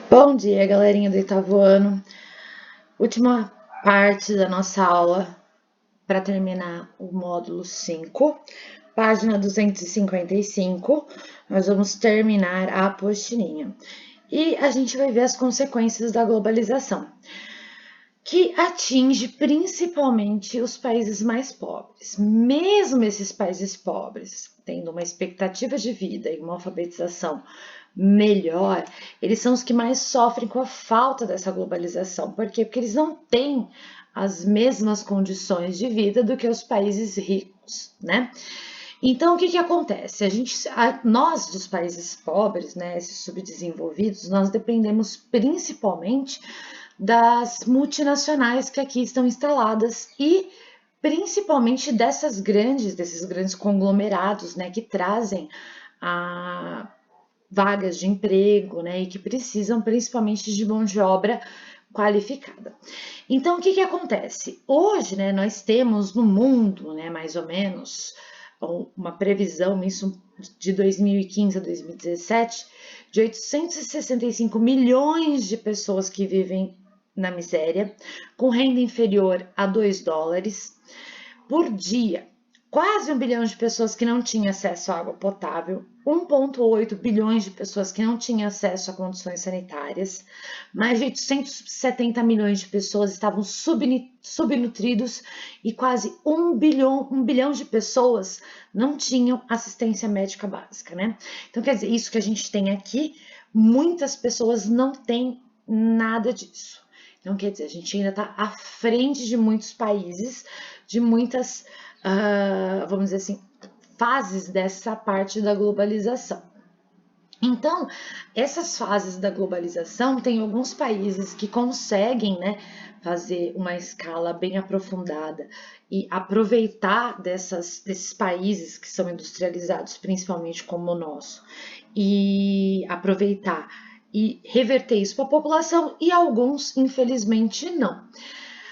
Bom dia, galerinha do oitavo ano. Última parte da nossa aula para terminar o módulo 5, página 255. Nós vamos terminar a apostilinha. E a gente vai ver as consequências da globalização, que atinge principalmente os países mais pobres. Mesmo esses países pobres tendo uma expectativa de vida e uma alfabetização melhor, eles são os que mais sofrem com a falta dessa globalização. Por quê? Porque eles não têm as mesmas condições de vida do que os países ricos, né? Então, o que acontece? Nós dos países pobres, né, esses subdesenvolvidos, nós dependemos principalmente das multinacionais que aqui estão instaladas e principalmente desses grandes conglomerados, né, que trazem vagas de emprego, né, e que precisam principalmente de mão de obra qualificada. Então, o que acontece? Hoje, né, nós temos no mundo, né, mais ou menos, uma previsão, isso de 2015 a 2017, de 865 milhões de pessoas que vivem na miséria, com renda inferior a 2 dólares por dia. Quase 1 bilhão de pessoas que não tinham acesso à água potável, 1,8 bilhões de pessoas que não tinham acesso a condições sanitárias, mais de 870 milhões de pessoas estavam subnutridos e quase 1 bilhão de pessoas não tinham assistência médica básica, né? Então, quer dizer, isso que a gente tem aqui, muitas pessoas não têm nada disso. Então, quer dizer, a gente ainda está à frente de muitos países, de muitas, vamos dizer assim, fases dessa parte da globalização. Então, essas fases da globalização, tem alguns países que conseguem, né, fazer uma escala bem aprofundada e aproveitar desses países que são industrializados, principalmente como o nosso, e aproveitar e reverter isso para a população, e alguns, infelizmente, não.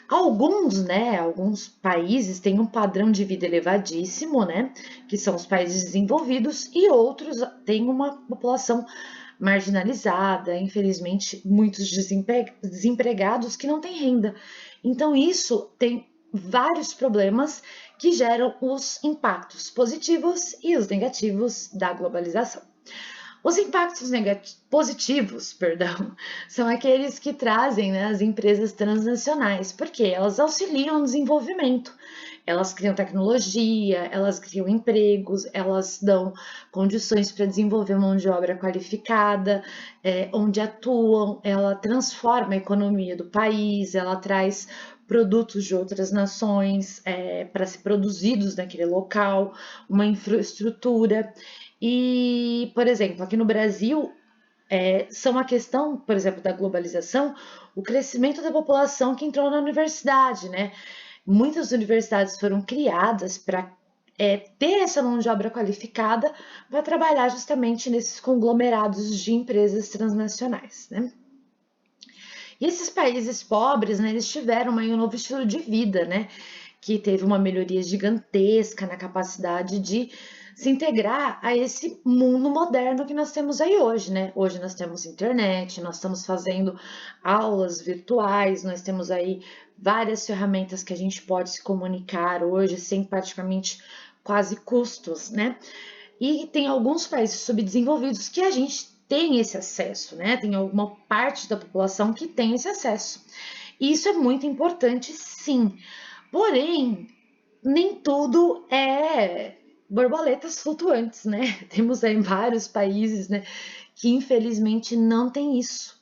Alguns países têm um padrão de vida elevadíssimo, né, que são os países desenvolvidos, e outros têm uma população marginalizada, infelizmente, muitos desempregados que não têm renda. Então, isso tem vários problemas que geram os impactos positivos e os negativos da globalização. Os impactos positivos, são aqueles que trazem, né, as empresas transnacionais, porque elas auxiliam no desenvolvimento. Elas criam tecnologia, elas criam empregos, elas dão condições para desenvolver mão de obra qualificada, onde atuam, ela transforma a economia do país, ela traz produtos de outras nações para ser produzidos naquele local, uma infraestrutura. E, por exemplo, aqui no Brasil, são a questão, por exemplo, da globalização, o crescimento da população que entrou na universidade, né? Muitas universidades foram criadas para ter essa mão de obra qualificada para trabalhar justamente nesses conglomerados de empresas transnacionais, né? E esses países pobres, né, eles tiveram um novo estilo de vida, né? Que teve uma melhoria gigantesca na capacidade de se integrar a esse mundo moderno que nós temos aí hoje, né? Hoje nós temos internet, nós estamos fazendo aulas virtuais, nós temos aí várias ferramentas que a gente pode se comunicar hoje sem praticamente quase custos, né? E tem alguns países subdesenvolvidos que a gente tem esse acesso, né? Tem alguma parte da população que tem esse acesso. E isso é muito importante, sim. Porém, nem tudo é borboletas flutuantes, né? Temos aí vários países, né, que infelizmente não tem isso.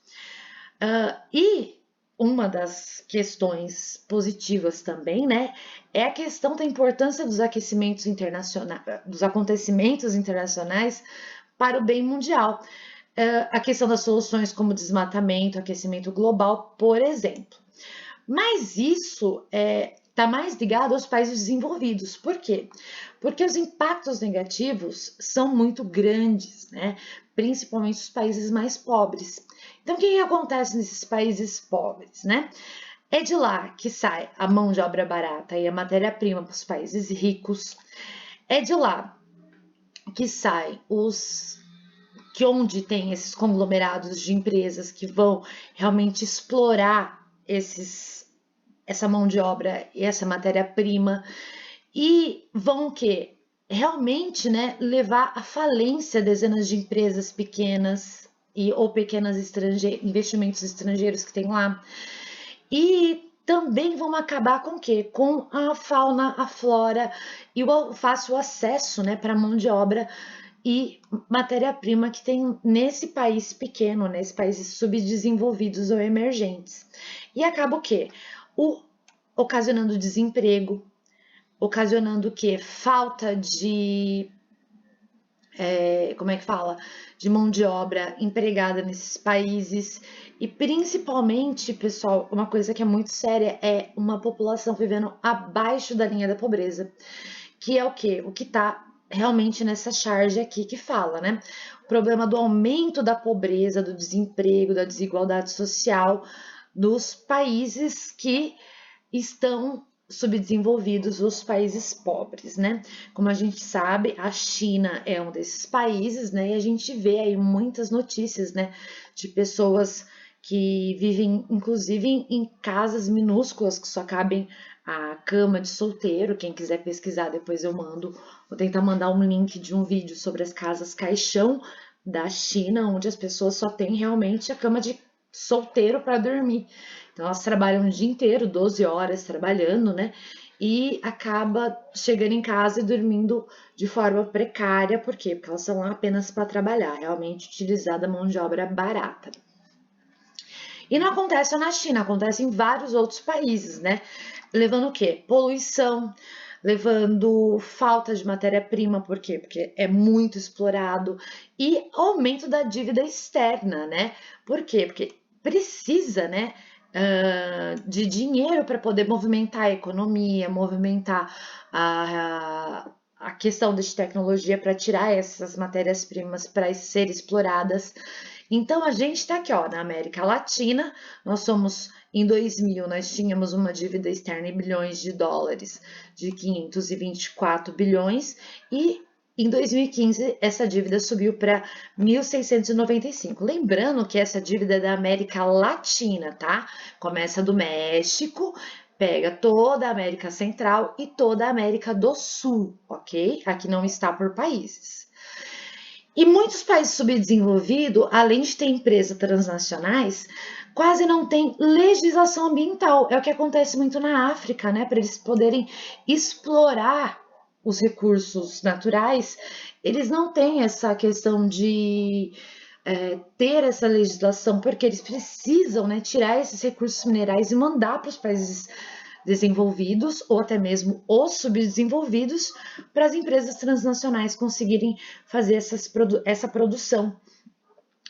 E uma das questões positivas também, né, é a questão da importância dos aquecimentos internacionais, dos acontecimentos internacionais para o bem mundial. A questão das soluções como desmatamento, aquecimento global, por exemplo. Mas isso está mais ligado aos países desenvolvidos. Por quê? Porque os impactos negativos são muito grandes, né? Principalmente os países mais pobres. Então, o que acontece nesses países pobres, né? É de lá que sai a mão de obra barata e a matéria-prima para os países ricos. É de lá que saem os que onde tem esses conglomerados de empresas que vão realmente explorar essa mão de obra e essa matéria-prima e vão o quê? Realmente, né, levar à falência dezenas de empresas pequenas ou pequenos investimentos estrangeiros que tem lá. E também vão acabar com o quê? Com a fauna, a flora e o fácil acesso, né, para mão de obra e matéria-prima que tem nesse país pequeno, nesses países subdesenvolvidos ou emergentes. E acaba o quê? Ocasionando desemprego, ocasionando o quê? Falta de, como é que fala? De mão de obra empregada nesses países. E principalmente, pessoal, uma coisa que é muito séria é uma população vivendo abaixo da linha da pobreza. Que é o quê? O que está realmente nessa charge aqui que fala, né? O problema do aumento da pobreza, do desemprego, da desigualdade social dos países que estão subdesenvolvidos, os países pobres, né? Como a gente sabe, a China é um desses países, né? E a gente vê aí muitas notícias, né, de pessoas que vivem, inclusive, em casas minúsculas que só cabem a cama de solteiro. Quem quiser pesquisar, depois eu mando. Vou tentar mandar um link de um vídeo sobre as casas caixão da China, onde as pessoas só têm realmente a cama de solteiro para dormir. Então elas trabalham o dia inteiro, 12 horas trabalhando, né? E acaba chegando em casa e dormindo de forma precária. Por quê? Porque elas estão lá apenas para trabalhar, realmente utilizar a mão de obra barata. E não acontece só na China, acontece em vários outros países, né? Levando o quê? Poluição, levando falta de matéria-prima, por quê? Porque é muito explorado, e aumento da dívida externa, né? Por quê? Porque precisa, né, de dinheiro para poder movimentar a economia, movimentar a questão de tecnologia para tirar essas matérias-primas para ser exploradas. Então a gente está aqui, ó, na América Latina. Nós somos, em 2000, nós tínhamos uma dívida externa em bilhões de dólares de 524 bilhões, e em 2015 essa dívida subiu para 1.695. Lembrando que essa dívida é da América Latina, tá? Começa do México, pega toda a América Central e toda a América do Sul, ok? Aqui não está por países. E muitos países subdesenvolvidos, além de ter empresas transnacionais, quase não tem legislação ambiental. É o que acontece muito na África, né? Para eles poderem explorar os recursos naturais, eles não têm essa questão de ter essa legislação, porque eles precisam, né, tirar esses recursos minerais e mandar para os países desenvolvidos ou até mesmo os subdesenvolvidos, para as empresas transnacionais conseguirem fazer essa produção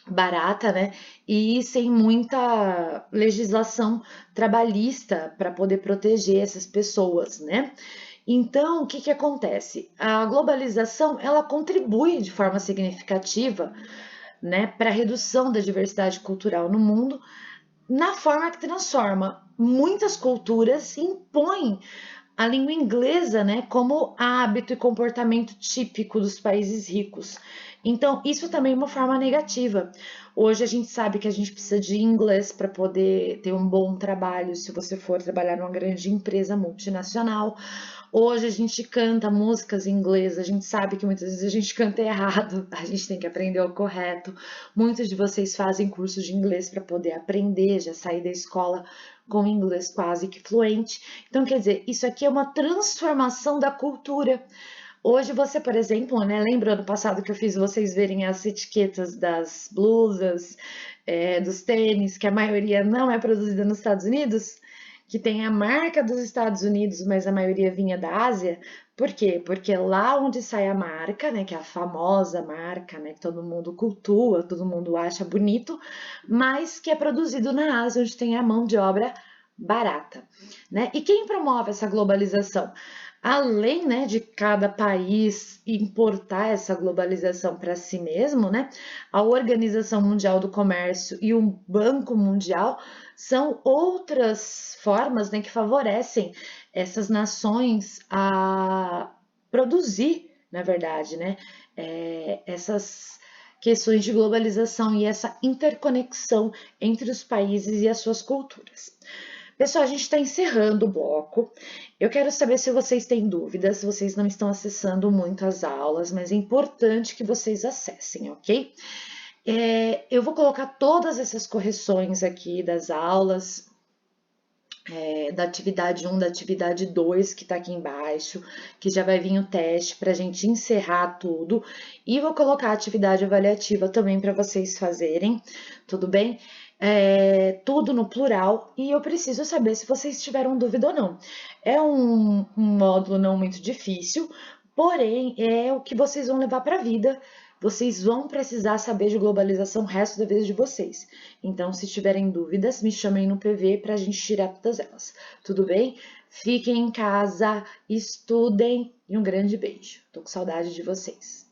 barata, né, e sem muita legislação trabalhista para poder proteger essas pessoas, né? Então, o que que acontece? A globalização, ela contribui de forma significativa, né, para a redução da diversidade cultural no mundo, na forma que transforma muitas culturas e impõe a língua inglesa, né, como hábito e comportamento típico dos países ricos. Então, isso também é uma forma negativa. Hoje a gente sabe que a gente precisa de inglês para poder ter um bom trabalho se você for trabalhar numa grande empresa multinacional. Hoje a gente canta músicas em inglês, a gente sabe que muitas vezes a gente canta errado, a gente tem que aprender o correto. Muitos de vocês fazem cursos de inglês para poder aprender, já sair da escola com inglês quase que fluente. Então, quer dizer, isso aqui é uma transformação da cultura. Hoje você, por exemplo, né, lembra ano passado que eu fiz vocês verem as etiquetas das blusas, dos tênis, que a maioria não é produzida nos Estados Unidos? Que tem a marca dos Estados Unidos, mas a maioria vinha da Ásia. Por quê? Porque lá onde sai a marca, né, que é a famosa marca, né, que todo mundo cultua, todo mundo acha bonito, mas que é produzido na Ásia, onde tem a mão de obra barata, né? E quem promove essa globalização? Além, né, de cada país importar essa globalização para si mesmo, né, a Organização Mundial do Comércio e o Banco Mundial são outras formas, né, que favorecem essas nações a produzir, na verdade, né, essas questões de globalização e essa interconexão entre os países e as suas culturas. Pessoal, a gente está encerrando o bloco. Eu quero saber se vocês têm dúvidas, se vocês não estão acessando muito as aulas, mas é importante que vocês acessem, ok? Eu vou colocar todas essas correções aqui das aulas, da atividade 1, da atividade 2, que está aqui embaixo, que já vai vir o teste para a gente encerrar tudo. E vou colocar a atividade avaliativa também para vocês fazerem, tudo bem? Tudo no plural, e eu preciso saber se vocês tiveram dúvida ou não. É um módulo não muito difícil, porém é o que vocês vão levar para a vida. Vocês vão precisar saber de globalização o resto da vida de vocês. Então, se tiverem dúvidas, me chamem no PV para a gente tirar todas elas. Tudo bem? Fiquem em casa, estudem e um grande beijo. Tô com saudade de vocês.